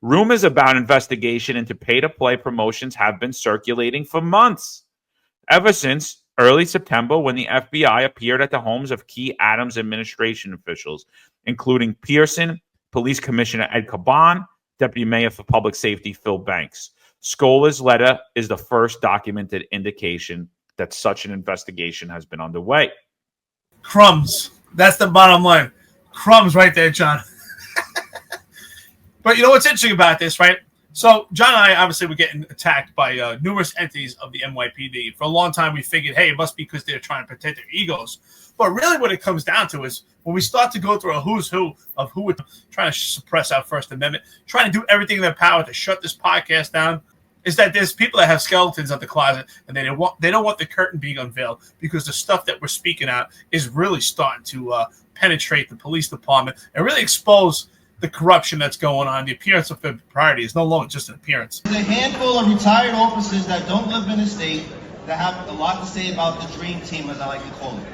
Rumors about investigation into pay-to-play promotions have been circulating for months, ever since early September when the FBI appeared at the homes of key Adams administration officials, including Pearson, Police Commissioner Ed Caban, Deputy Mayor for Public Safety Phil Banks. Scola's letter is the first documented indication that such an investigation has been underway. Crumbs. That's the bottom line. Crumbs right there, John. But you know what's interesting about this, right? So John and I obviously were getting attacked by numerous entities of the NYPD. For a long time, we figured, hey, it must be because they're trying to protect their egos. But really what it comes down to is when we start to go through a who's who of who we're trying to suppress our First Amendment, trying to do everything in their power to shut this podcast down, is that there's people that have skeletons at the closet and they don't want the curtain being unveiled because the stuff that we're speaking out is really starting to penetrate the police department and really expose the corruption that's going on. The appearance of impropriety is no longer just an appearance. There's a handful of retired officers that don't live in the state that have a lot to say about the dream team, as I like to call it.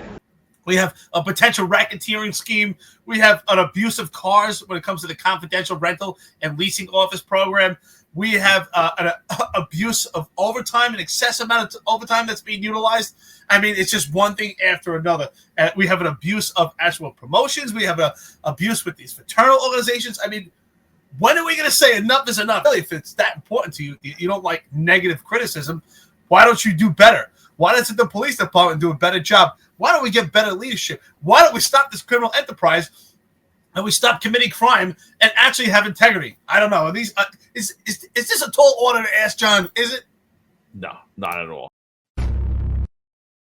We have a potential racketeering scheme. We have an abuse of cars when it comes to the confidential rental and leasing office program. We have an abuse of overtime, an excessive amount of overtime that's being utilized. I mean, it's just one thing after another. We have an abuse of actual promotions. We have an abuse with these fraternal organizations. I mean, when are we going to say enough is enough? Really, if it's that important to you, you don't like negative criticism, why don't you do better? Why doesn't the police department do a better job? Why don't we get better leadership? Why don't we stop this criminal enterprise and we stop committing crime and actually have integrity? I don't know. Is this a tall order to ask, John? Is it? No, not at all.